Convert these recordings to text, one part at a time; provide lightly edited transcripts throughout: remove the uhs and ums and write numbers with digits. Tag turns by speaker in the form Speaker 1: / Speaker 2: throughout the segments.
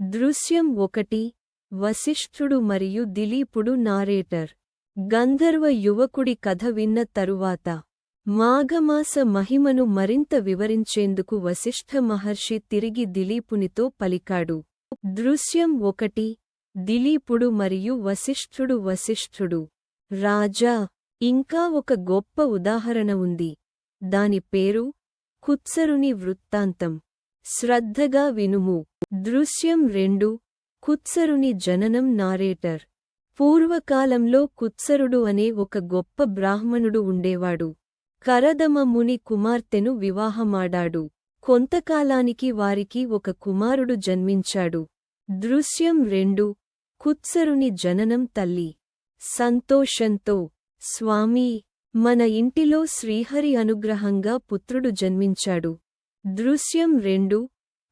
Speaker 1: దృశ్యం 1 వశిష్ఠుడు మరియు దిలీపుడు నారేటర్. గంధర్వ యువకుడి కథ విన్న తరువాత మాఘమాస మహిమను మరింత వివరించేందుకు వశిష్ఠ మహర్షి తిరిగి దిలీపునితో పలికాడు. దృశ్యం 1 దిలీపుడు మరియు వశిష్ఠుడు. వశిష్ఠుడు: రాజా, ఇంకా ఒక గొప్ప ఉదాహరణ ఉంది. దాని పేరు కుత్సరుని వృత్తాంతం. శ్రద్ధగా వినుము. దృశ్యం 2 కుత్సరుని జననం. నారేటర్. పూర్వకాలంలో కుత్సరుడు అనే ఒక గొప్ప బ్రాహ్మణుడు ఉండేవాడు. కరదమ ముని కుమార్తెను వివాహమాడాడు. కొంతకాలానికి వారికి ఒక కుమారుడు జన్మించాడు. దృశ్యం 2 కుత్సరుని జననం. తల్లి సంతోషంతో: స్వామీ, మన ఇంటిలో శ్రీహరి అనుగ్రహంగా పుత్రుడు జన్మించాడు. దృశ్యం 2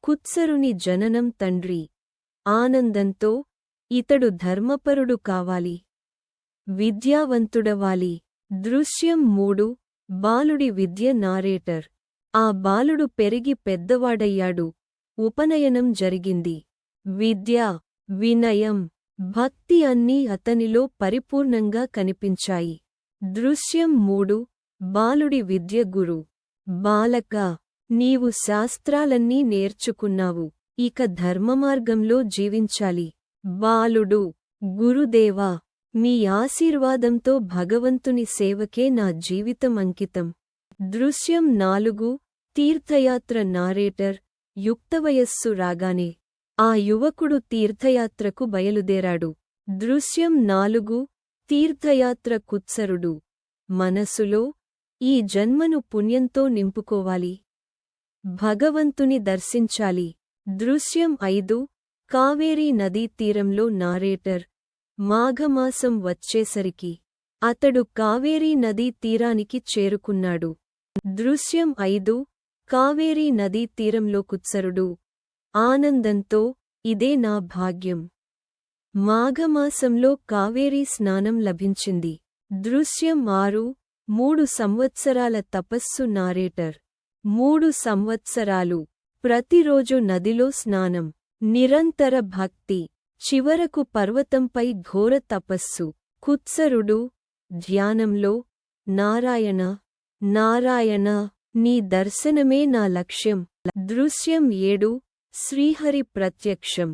Speaker 1: కుత్సరుని జననం. తండ్రి ఆనందంతో: ఇతడు ధర్మపరుడు కావాలి, విద్యావంతుడవాలి. దృశ్యం 3 బాలుడి విద్య. నారేటర్. ఆ బాలుడు పెరిగి పెద్దవాడయ్యాడు. ఉపనయనం జరిగింది. విద్య, వినయం, భక్తి అన్నీ అతనిలో పరిపూర్ణంగా కనిపించాయి. దృశ్యం 3 బాలుడి విద్య. గురు: బాలకా, నీవు శాస్త్రాలన్నీ నేర్చుకున్నావు, ఇక ధర్మమార్గంలో జీవించాలి. బాలుడు: గురుదేవా, మీ ఆశీర్వాదంతో భగవంతుని సేవకే నా జీవితం అంకితం. దృశ్యం 4 తీర్థయాత్ర. నారేటర్. యుక్తవయస్సు రాగానే ఆ యువకుడు తీర్థయాత్రకు బయలుదేరాడు. దృశ్యం 4 తీర్థయాత్ర. కుత్సరుడు మనసులో: ఈ జన్మను పుణ్యంతో నింపుకోవాలి, భగవంతుని దర్శించాలి. దృశ్యం 5 కావేరీ నదీ తీరంలో. నారేటర్. మాఘమాసం వచ్చేసరికి అతడు కావేరీ నదీ తీరానికి చేరుకున్నాడు. దృశ్యం 5 కావేరీ నదీ తీరంలో కుత్సరుడు ఆనందంతో: ఇదే నా భాగ్యం, మాఘమాసంలో కావేరీ స్నానం లభించింది. దృశ్యం 6 3 సంవత్సరాల తపస్సు. నారేటర్. 3 సంవత్సరాలు ప్రతిరోజు నదిలో స్నానం, నిరంతర భక్తి, చివరకు పర్వతంపై ఘోర తపస్సు. కుత్సరుడు ధ్యానంలో: నారాయణ, నారాయణ, నీ దర్శనమే నా లక్ష్యం. దృశ్యం 7 శ్రీహరి ప్రత్యక్షం.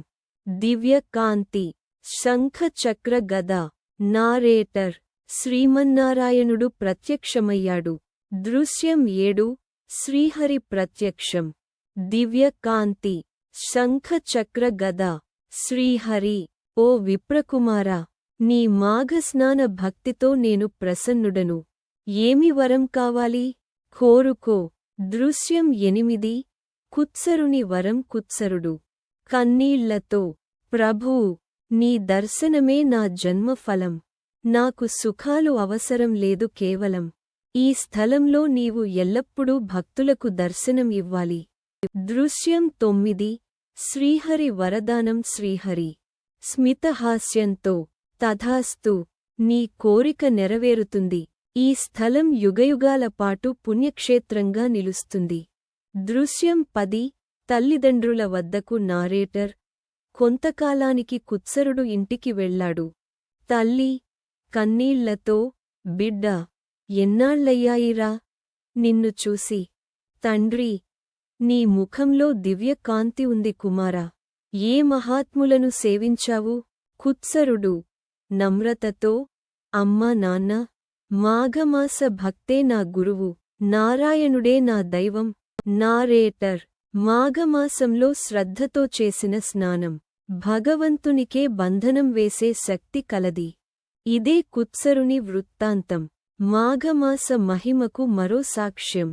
Speaker 1: దివ్య కాంతి, శంఖ చక్ర గద. నారేటర్. శ్రీమన్నారాయణుడు ప్రత్యక్షమయ్యాడు. దృశ్యం 7 శ్రీహరి ప్రత్యక్షం. దివ్య కాంతి, శంఖ చక్ర గద. శ్రీహరి: ఓ విప్రకుమారా, నీ మాఘస్నాన భక్తితో నేను ప్రసన్నుడను. ఏమి వరం కావాలి? కోరుకో. దృశ్యం 8 కుత్సరుని వరం. కుత్సరుడు కన్నీళ్లతో: ప్రభూ, నీ దర్శనమే నా జన్మ ఫలం. నాకు సుఖాలు అవసరం లేదు, కేవలం ఈ స్థలంలో నీవు ఎల్లప్పుడూ భక్తులకు దర్శనం ఇవ్వాలి. దృశ్యం 9 శ్రీహరి వరదానం. శ్రీహరి స్మితహాస్యంతో: తథాస్తు, నీ కోరిక నెరవేరుతుంది. ఈ స్థలం యుగయుగాల పాటు పుణ్యక్షేత్రంగా నిలుస్తుంది. దృశ్యం 10 తల్లిదండ్రుల వద్దకు. నారేటర్. కొంతకాలానికి కుత్సరుడు ఇంటికి వెళ్ళాడు. తల్లి కన్నీళ్లతో: బిడ్డా, ఎన్నాళ్లయ్యాయిరా నిన్ను చూసి. తండ్రి: నీ ముఖంలో దివ్య కాంతి ఉంది కుమారా, ఏ మహాత్ములను సేవించావు? కుత్సరుడు నమ్రతతో: అమ్మా నాన్న, మాఘమాస భక్తే నా గురువు, నారాయణుడే నా దైవం. నారేటర్. మాఘమాసంలో శ్రద్ధతో చేసిన స్నానం భగవంతునికే బంధనం వేసే శక్తి కలది. ఇదే కుత్సరుని వృత్తాంతం, మాఘమాస మహిమకు మరో సాక్ష్యం.